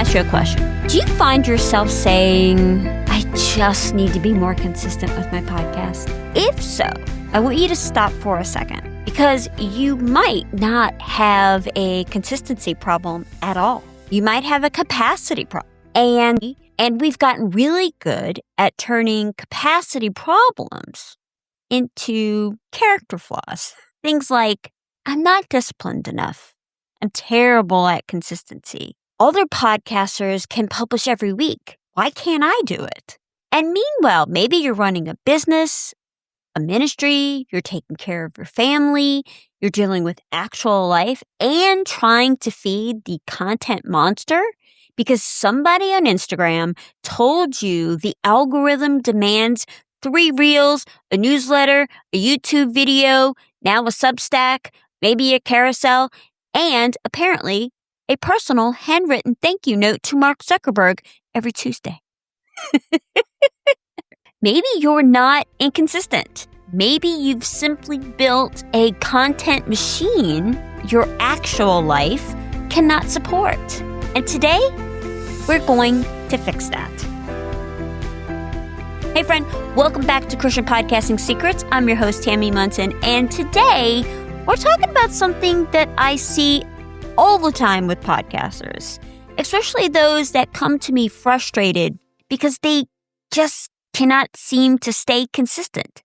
ask you a question. Do you find yourself saying, I just need to be more consistent with my podcast? If so, I want you to stop for a second because you might not have a consistency problem at all. You might have a capacity problem. And we've gotten really good at turning capacity problems into character flaws. Things like, I'm not disciplined enough. I'm terrible at consistency. Other podcasters can publish every week. Why can't I do it? And meanwhile, maybe you're running a business, a ministry, you're taking care of your family, you're dealing with actual life, and trying to feed the content monster because somebody on Instagram told you the algorithm demands 3 reels, a newsletter, a YouTube video, now a Substack, maybe a carousel, and apparently a personal handwritten thank you note to Mark Zuckerberg every Tuesday. Maybe you're not inconsistent. Maybe you've simply built a content machine your actual life cannot support. And today, we're going to fix that. Hey friend, welcome back to Christian Podcasting Secrets. I'm your host, Tammy Munson, and today we're talking about something that I see all the time with podcasters, especially those that come to me frustrated because they just cannot seem to stay consistent.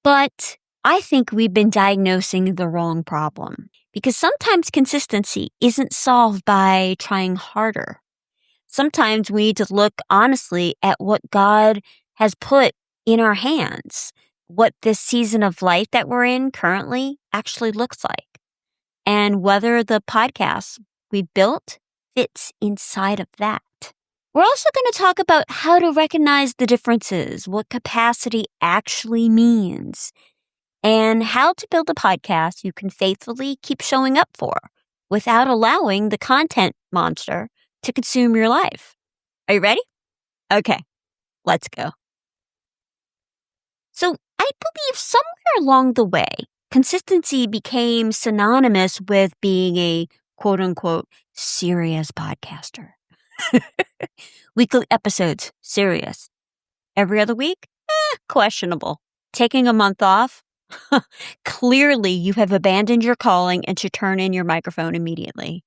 But I think we've been diagnosing the wrong problem because sometimes consistency isn't solved by trying harder. Sometimes we need to look honestly at what God has put in our hands, what this season of life that we're in currently actually looks like, and whether the podcast we built fits inside of that. We're also going to talk about how to recognize the differences, what capacity actually means, and how to build a podcast you can faithfully keep showing up for without allowing the content monster to consume your life. Are you ready? Okay, let's go. So I believe somewhere along the way, consistency became synonymous with being a quote-unquote serious podcaster. Weekly episodes, serious. Every other week? Questionable. Taking a month off? Clearly you have abandoned your calling and should turn in your microphone immediately.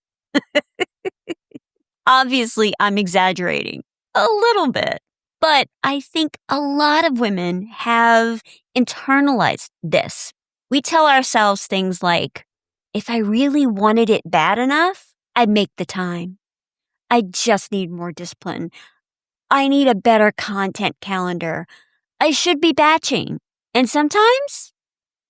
Obviously, I'm exaggerating a little bit. But I think a lot of women have internalized this. We tell ourselves things like, if I really wanted it bad enough, I'd make the time. I just need more discipline. I need a better content calendar. I should be batching. And sometimes,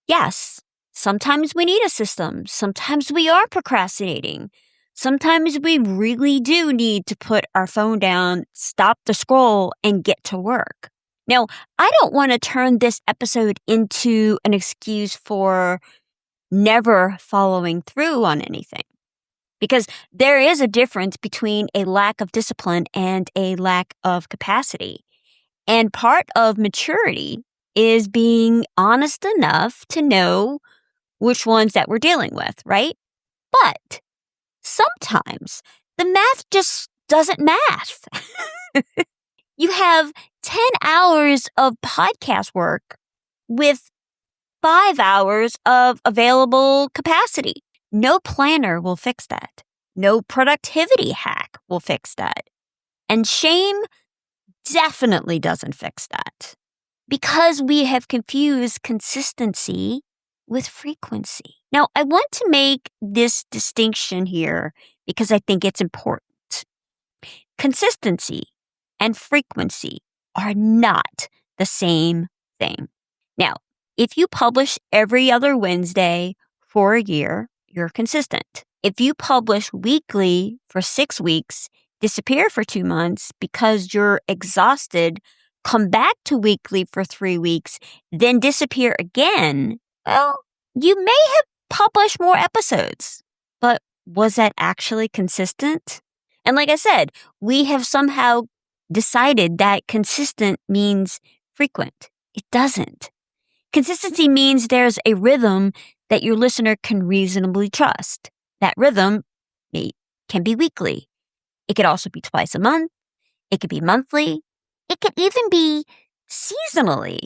yes, sometimes we need a system. Sometimes we are procrastinating. Sometimes we really do need to put our phone down, stop the scroll, and get to work. Now, I don't want to turn this episode into an excuse for never following through on anything, because there is a difference between a lack of discipline and a lack of capacity. And part of maturity is being honest enough to know which ones that we're dealing with, right? But sometimes the math just doesn't math. You have 10 hours of podcast work with 5 hours of available capacity. No planner will fix that. No productivity hack will fix that. And shame definitely doesn't fix that. Because we have confused consistency with frequency. Now, I want to make this distinction here because I think it's important. Consistency and frequency are not the same thing. Now, if you publish every other Wednesday for a year, you're consistent. If you publish weekly for 6 weeks, disappear for 2 months because you're exhausted, come back to weekly for 3 weeks, then disappear again, well, you may have published more episodes, but was that actually consistent? And like I said, we have somehow decided that consistent means frequent. It doesn't. Consistency means there's a rhythm that your listener can reasonably trust. That rhythm can be weekly. It could also be twice a month. It could be monthly. It could even be seasonally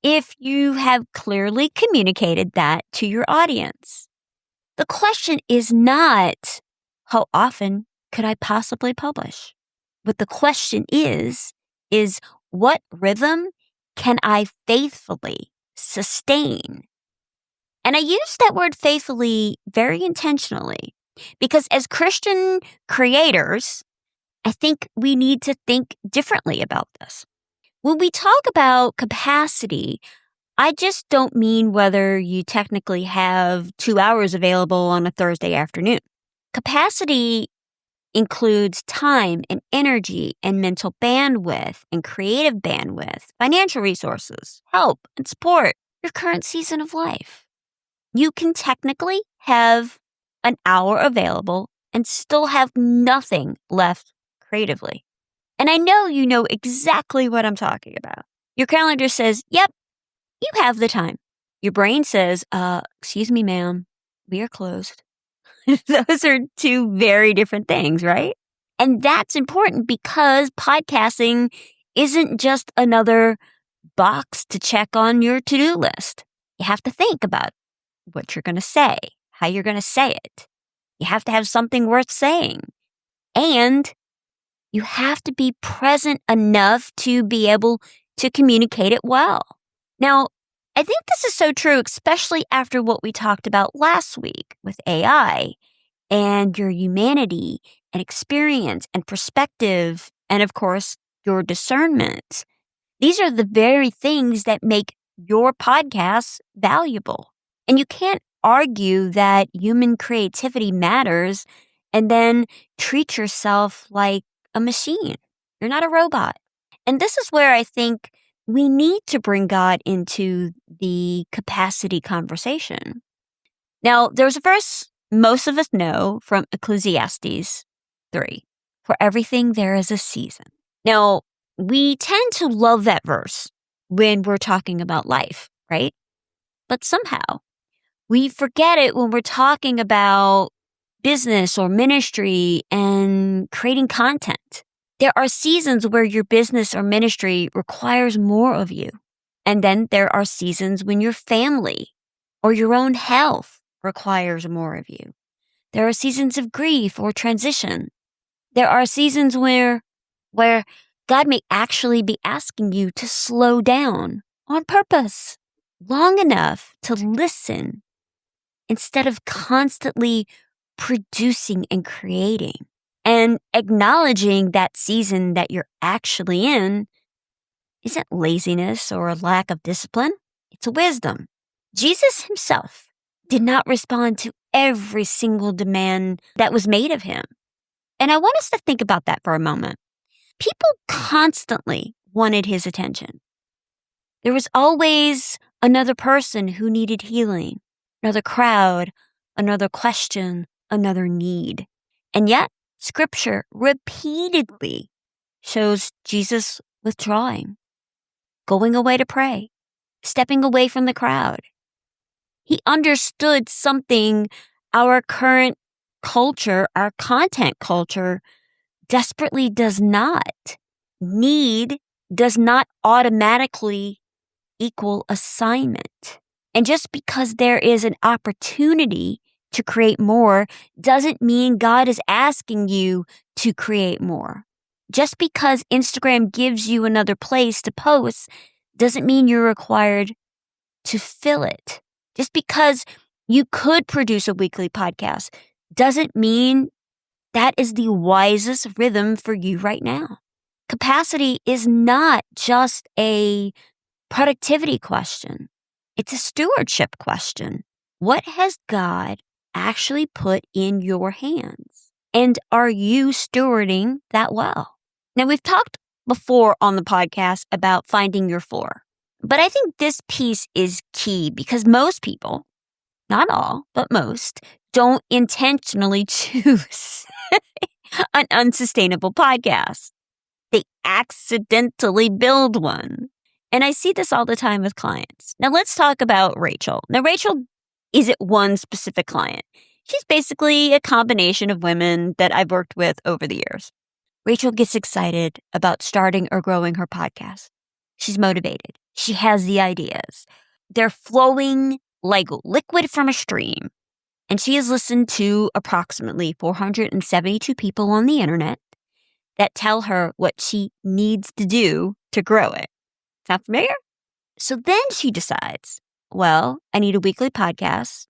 if you have clearly communicated that to your audience. The question is not, how often could I possibly publish? What the question is what rhythm can I faithfully sustain? And I use that word faithfully very intentionally because as Christian creators, I think we need to think differently about this. When we talk about capacity, I just don't mean whether you technically have 2 hours available on a Thursday afternoon. Capacity includes time and energy and mental bandwidth and creative bandwidth, financial resources, help and support your current season of life. You can technically have an hour available and still have nothing left creatively. And I know you know exactly what I'm talking about. Your calendar says, yep, you have the time. Your brain says, excuse me, ma'am, we are closed. Those are two very different things, right? And that's important because podcasting isn't just another box to check on your to-do list. You have to think about what you're going to say, how you're going to say it. You have to have something worth saying. And you have to be present enough to be able to communicate it well. Now, I think this is so true, especially after what we talked about last week with AI and your humanity and experience and perspective and, of course, your discernment. These are the very things that make your podcast valuable. And you can't argue that human creativity matters and then treat yourself like a machine. You're not a robot. And this is where I think we need to bring God into the capacity conversation. Now, there's a verse most of us know from Ecclesiastes 3. For everything there is a season. Now, we tend to love that verse when we're talking about life, right? But somehow we forget it when we're talking about business or ministry and creating content. There are seasons where your business or ministry requires more of you. And then there are seasons when your family or your own health requires more of you. There are seasons of grief or transition. There are seasons where God may actually be asking you to slow down on purpose long enough to listen instead of constantly producing and creating. And acknowledging that season that you're actually in isn't laziness or a lack of discipline. It's wisdom. Jesus himself did not respond to every single demand that was made of him. And I want us to think about that for a moment. People constantly wanted his attention. There was always another person who needed healing, another crowd, another question, another need. And yet, Scripture repeatedly shows Jesus withdrawing, going away to pray, stepping away from the crowd. He understood something our current culture, our content culture, desperately does not. Need does not automatically equal assignment. And just because there is an opportunity to create more doesn't mean God is asking you to create more. Just because Instagram gives you another place to post doesn't mean you're required to fill it. Just because you could produce a weekly podcast doesn't mean that is the wisest rhythm for you right now. Capacity is not just a productivity question. It's a stewardship question. What has God actually put in your hands? And are you stewarding that well? Now, we've talked before on the podcast about finding your floor. But I think this piece is key because most people, not all, but most, don't intentionally choose an unsustainable podcast. They accidentally build one. And I see this all the time with clients. Now, let's talk about Rachel. Now, Rachel isn't one specific client. She's basically a combination of women that I've worked with over the years. Rachel gets excited about starting or growing her podcast. She's motivated. She has the ideas. They're flowing like liquid from a stream. And she has listened to approximately 472 people on the internet that tell her what she needs to do to grow it. Sound familiar? So then she decides, well, I need a weekly podcast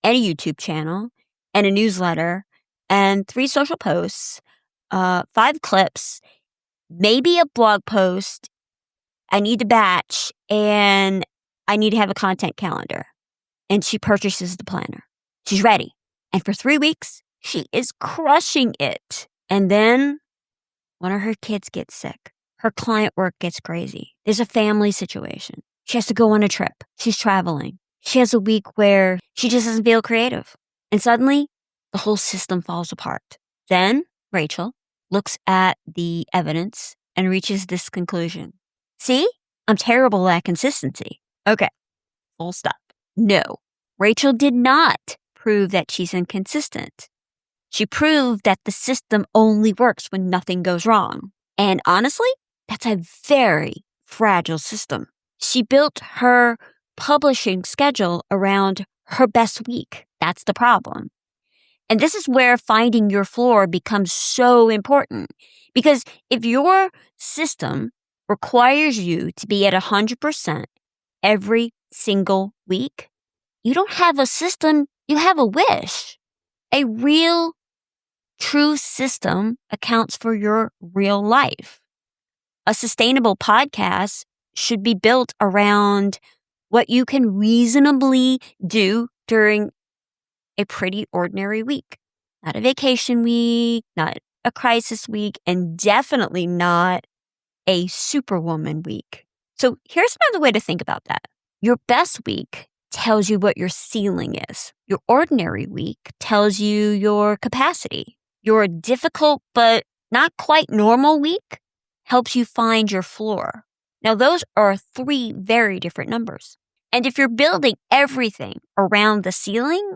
and a YouTube channel and a newsletter and 3 social posts, 5 clips, maybe a blog post. I need to batch and I need to have a content calendar. And she purchases the planner. She's ready. And for 3 weeks, she is crushing it. And then one of her kids gets sick. Her client work gets crazy. There's a family situation. She has to go on a trip. She's traveling. She has a week where she just doesn't feel creative. And suddenly, the whole system falls apart. Then Rachel looks at the evidence and reaches this conclusion. See, I'm terrible at consistency. Okay, full stop. No, Rachel did not prove that she's inconsistent. She proved that the system only works when nothing goes wrong. And honestly, that's a very fragile system. She built her publishing schedule around her best week. That's the problem. And this is where finding your floor becomes so important. Because if your system requires you to be at 100% every single week, you don't have a system, you have a wish. A real, true system accounts for your real life. A sustainable podcast should be built around what you can reasonably do during a pretty ordinary week. Not a vacation week, not a crisis week, and definitely not a superwoman week. So here's another way to think about that. Your best week tells you what your ceiling is. Your ordinary week tells you your capacity. Your difficult but not quite normal week helps you find your floor. Now, those are 3 very different numbers. And if you're building everything around the ceiling,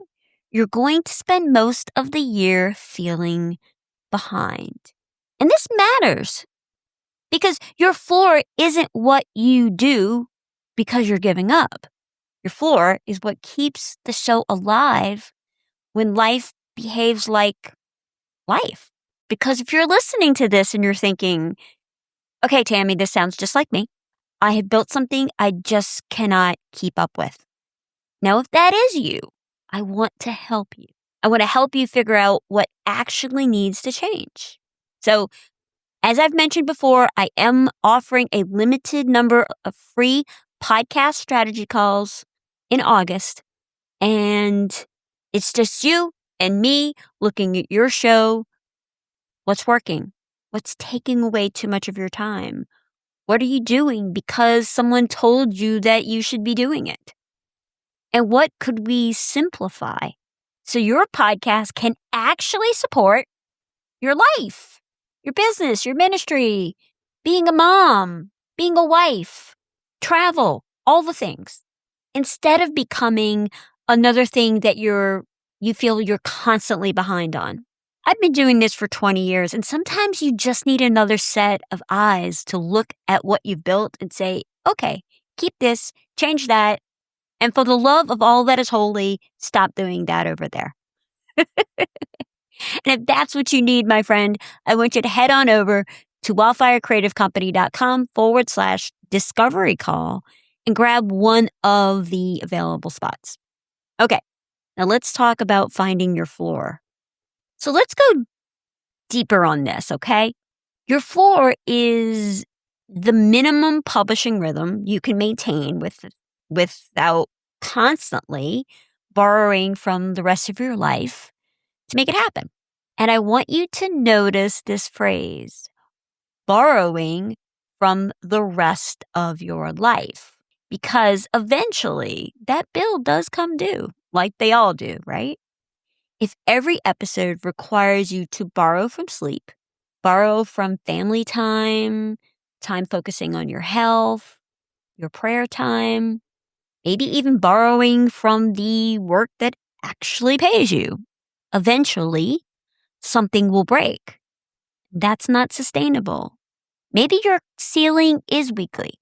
you're going to spend most of the year feeling behind. And this matters because your floor isn't what you do because you're giving up. Your floor is what keeps the show alive when life behaves like life. Because if you're listening to this and you're thinking, okay, Tammy, this sounds just like me. I have built something I just cannot keep up with. Now, if that is you, I want to help you. I want to help you figure out what actually needs to change. So, as I've mentioned before, I am offering a limited number of free podcast strategy calls in August. And it's just you and me looking at your show. What's working? What's taking away too much of your time? What are you doing because someone told you that you should be doing it? And what could we simplify so your podcast can actually support your life, your business, your ministry, being a mom, being a wife, travel, all the things, instead of becoming another thing that you feel you're constantly behind on. I've been doing this for 20 years, and sometimes you just need another set of eyes to look at what you've built and say, okay, keep this, change that, and for the love of all that is holy, stop doing that over there. And if that's what you need, my friend, I want you to head on over to wildfirecreativecompany.com/discovery call and grab one of the available spots. Okay, now let's talk about finding your floor. So let's go deeper on this, okay? Your floor is the minimum publishing rhythm you can maintain without constantly borrowing from the rest of your life to make it happen. And I want you to notice this phrase, borrowing from the rest of your life, because eventually that bill does come due, like they all do, right? If every episode requires you to borrow from sleep, borrow from family time focusing on your health, your prayer time, maybe even borrowing from the work that actually pays you. Eventually, something will break. That's not sustainable. Maybe your ceiling is weekly.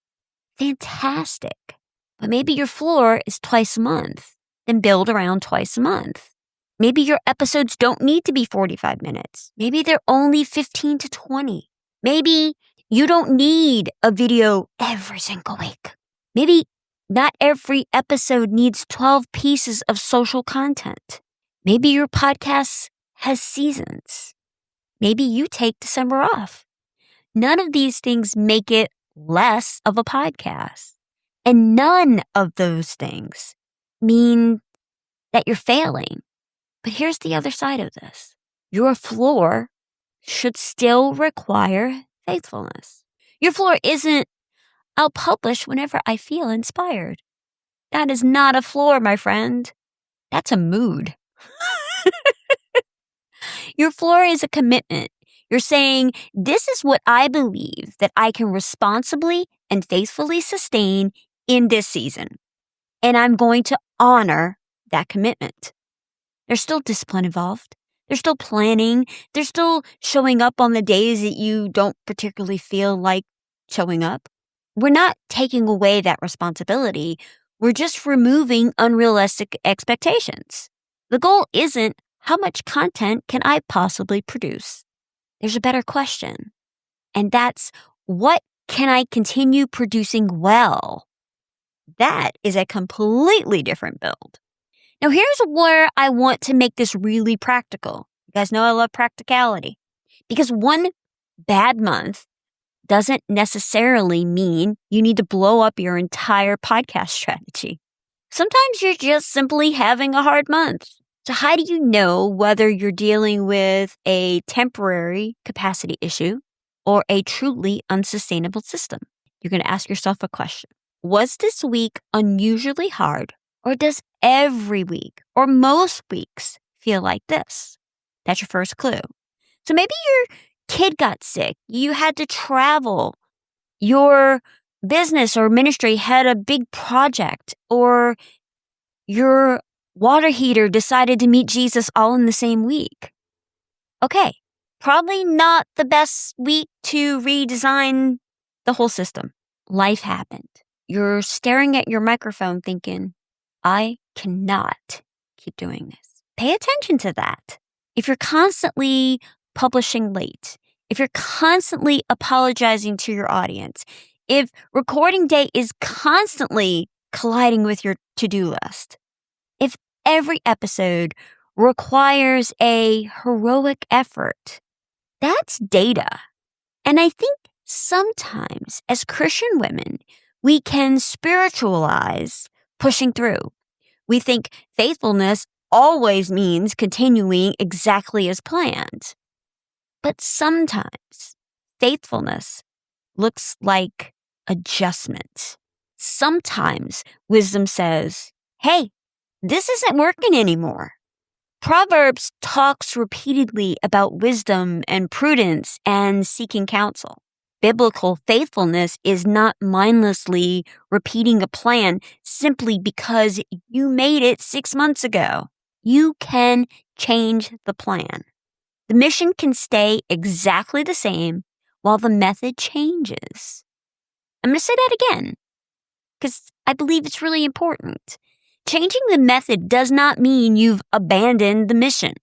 Fantastic. But maybe your floor is twice a month. Then build around twice a month. Maybe your episodes don't need to be 45 minutes. Maybe they're only 15 to 20. Maybe you don't need a video every single week. Maybe not every episode needs 12 pieces of social content. Maybe your podcast has seasons. Maybe you take December off. None of these things make it less of a podcast. And none of those things mean that you're failing. But here's the other side of this. Your floor should still require faithfulness. Your floor isn't, I'll publish whenever I feel inspired. That is not a floor, my friend. That's a mood. Your floor is a commitment. You're saying, this is what I believe that I can responsibly and faithfully sustain in this season. And I'm going to honor that commitment. There's still discipline involved. There's still planning. There's still showing up on the days that you don't particularly feel like showing up. We're not taking away that responsibility. We're just removing unrealistic expectations. The goal isn't how much content can I possibly produce? There's a better question. And that's, what can I continue producing well? That is a completely different build. Now, here's where I want to make this really practical. You guys know I love practicality. Because one bad month doesn't necessarily mean you need to blow up your entire podcast strategy. Sometimes you're just simply having a hard month. So how do you know whether you're dealing with a temporary capacity issue or a truly unsustainable system? You're going to ask yourself a question. Was this week unusually hard, or does every week or most weeks feel like this? That's your first clue. So maybe your kid got sick, you had to travel, your business or ministry had a big project, or your water heater decided to meet Jesus all in the same week. Okay, probably not the best week to redesign the whole system. Life happened. You're staring at your microphone thinking, I cannot keep doing this. Pay attention to that. If you're constantly publishing late, if you're constantly apologizing to your audience, if recording day is constantly colliding with your to-do list, if every episode requires a heroic effort, that's data. And I think sometimes as Christian women, we can spiritualize pushing through. We think faithfulness always means continuing exactly as planned. But sometimes faithfulness looks like adjustment. Sometimes wisdom says, hey, this isn't working anymore. Proverbs talks repeatedly about wisdom and prudence and seeking counsel. Biblical faithfulness is not mindlessly repeating a plan simply because you made it 6 months ago. You can change the plan. The mission can stay exactly the same while the method changes. I'm going to say that again because I believe it's really important. Changing the method does not mean you've abandoned the mission.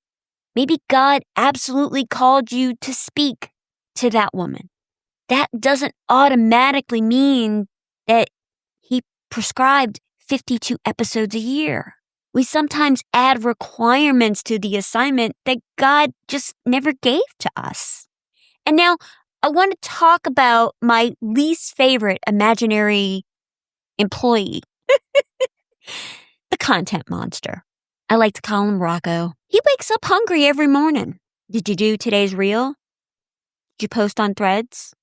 Maybe God absolutely called you to speak to that woman. That doesn't automatically mean that He prescribed 52 episodes a year. We sometimes add requirements to the assignment that God just never gave to us. And now I want to talk about my least favorite imaginary employee. The content monster. I like to call him Rocco. He wakes up hungry every morning. Did you do today's reel? Did you post on Threads?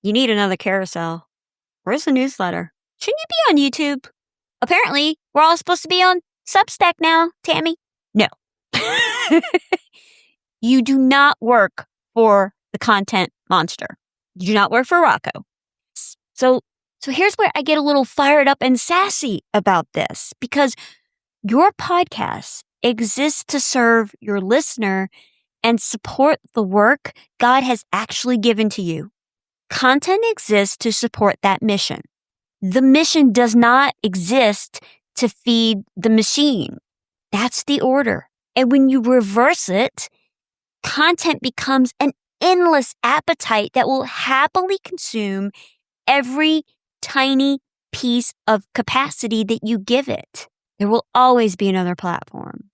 You need another carousel. Where's the newsletter? Shouldn't you be on YouTube? Apparently, we're all supposed to be on Substack now, Tammy. No. You do not work for the content monster. You do not work for Rocco. So here's where I get a little fired up and sassy about this, because your podcast exists to serve your listener and support the work God has actually given to you. Content exists to support that mission. The mission does not exist to feed the machine. That's the order. And when you reverse it, content becomes an endless appetite that will happily consume every tiny piece of capacity that you give it. There will always be another platform.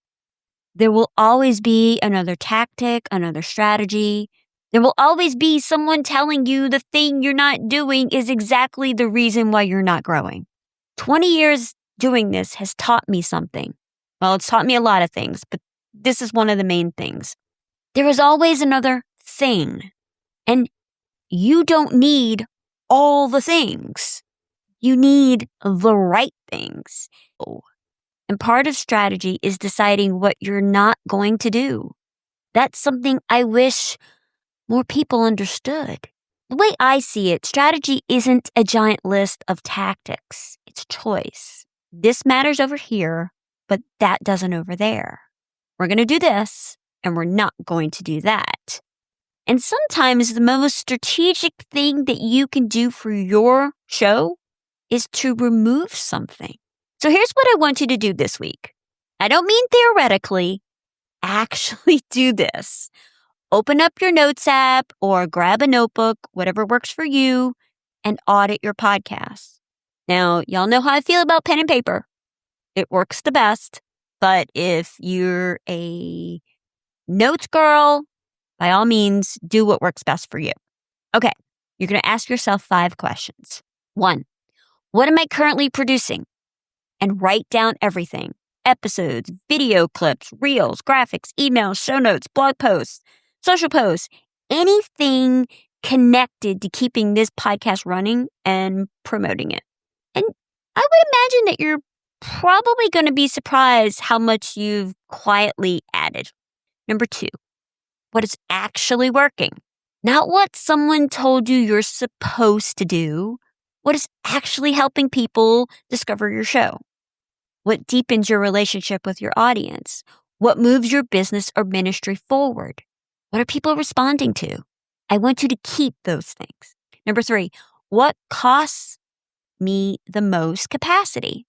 There will always be another tactic, another strategy. There will always be someone telling you the thing you're not doing is exactly the reason why you're not growing. 20 years doing this has taught me something. Well, it's taught me a lot of things, but this is one of the main things. There is always another thing, and you don't need all the things. You need the right things. And part of strategy is deciding what you're not going to do. That's something I wish more people understood. The way I see it, strategy isn't a giant list of tactics. It's choice. This matters over here, but that doesn't over there. We're going to do this, and we're not going to do that. And sometimes the most strategic thing that you can do for your show is to remove something. So here's what I want you to do this week. I don't mean theoretically. Actually do this. Open up your notes app or grab a notebook, whatever works for you, and audit your podcast. Now, y'all know how I feel about pen and paper. It works the best. But if you're a notes girl, by all means, do what works best for you. Okay, you're going to ask yourself 5 questions. 1, what am I currently producing? And write down everything. Episodes, video clips, reels, graphics, emails, show notes, blog posts, social posts, anything connected to keeping this podcast running and promoting it. And I would imagine that you're probably going to be surprised how much you've quietly added. Number 2, what is actually working? Not what someone told you you're supposed to do. What is actually helping people discover your show? What deepens your relationship with your audience? What moves your business or ministry forward? What are people responding to? I want you to keep those things. Number 3, what costs me the most capacity?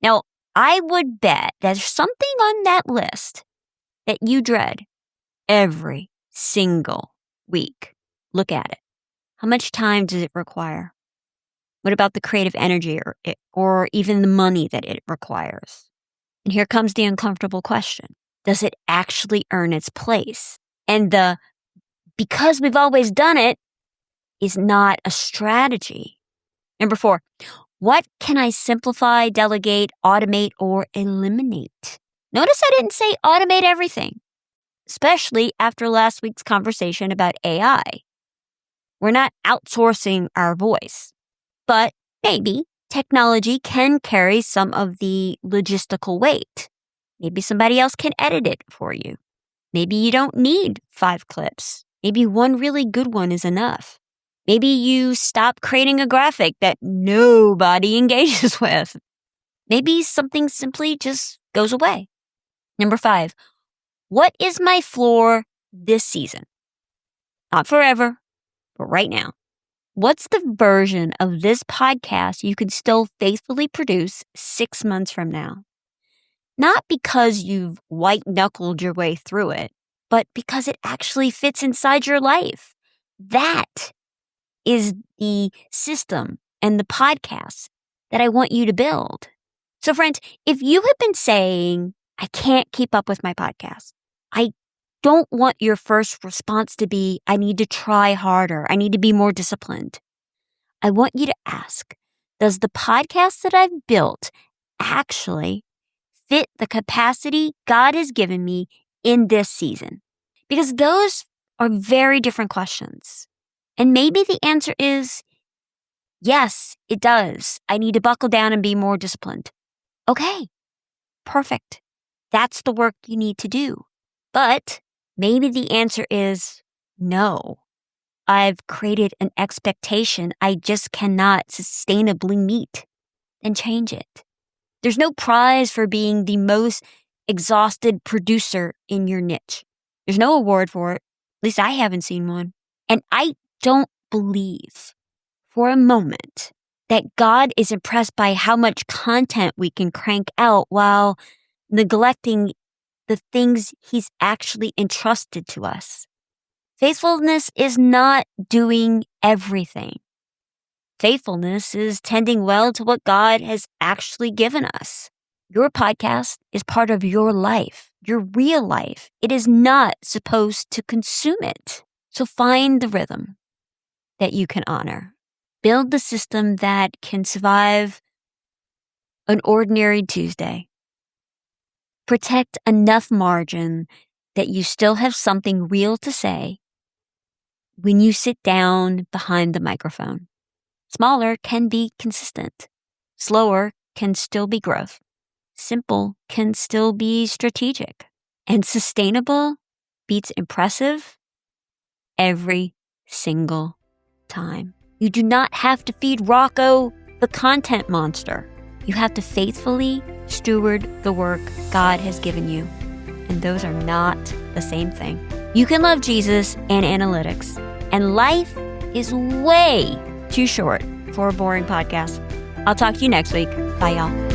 Now, I would bet there's something on that list that you dread every single week. Look at it. How much time does it require? What about the creative energy or even the money that it requires? And here comes the uncomfortable question. Does it actually earn its place? And the because we've always done it is not a strategy. Number 4, what can I simplify, delegate, automate, or eliminate? Notice I didn't say automate everything, especially after last week's conversation about AI. We're not outsourcing our voice, but maybe technology can carry some of the logistical weight. Maybe somebody else can edit it for you. Maybe you don't need 5 clips. Maybe one really good one is enough. Maybe you stop creating a graphic that nobody engages with. Maybe something simply just goes away. Number 5, what is my floor this season? Not forever, but right now. What's the version of this podcast you can still faithfully produce 6 months from now? Not because you've white-knuckled your way through it, but because it actually fits inside your life. That is the system and the podcast that I want you to build. So friends, if you have been saying, I can't keep up with my podcast, I don't want your first response to be, I need to try harder. I need to be more disciplined. I want you to ask, does the podcast that I've built actually fit the capacity God has given me in this season? Because those are very different questions. And maybe the answer is, yes, it does. I need to buckle down and be more disciplined. Okay, perfect. That's the work you need to do. But maybe the answer is no. I've created an expectation I just cannot sustainably meet. Then change it. There's no prize for being the most exhausted producer in your niche. There's no award for it. At least I haven't seen one. And I don't believe for a moment that God is impressed by how much content we can crank out while neglecting the things He's actually entrusted to us. Faithfulness is not doing everything. Faithfulness is tending well to what God has actually given us. Your podcast is part of your life, your real life. It is not supposed to consume it. So find the rhythm that you can honor. Build the system that can survive an ordinary Tuesday. Protect enough margin that you still have something real to say when you sit down behind the microphone. Smaller can be consistent. Slower can still be growth. Simple can still be strategic. And sustainable beats impressive every single time. You do not have to feed Rocco the content monster. You have to faithfully steward the work God has given you. And those are not the same thing. You can love Jesus and analytics. And life is way too short for a boring podcast. I'll talk to you next week. Bye, y'all.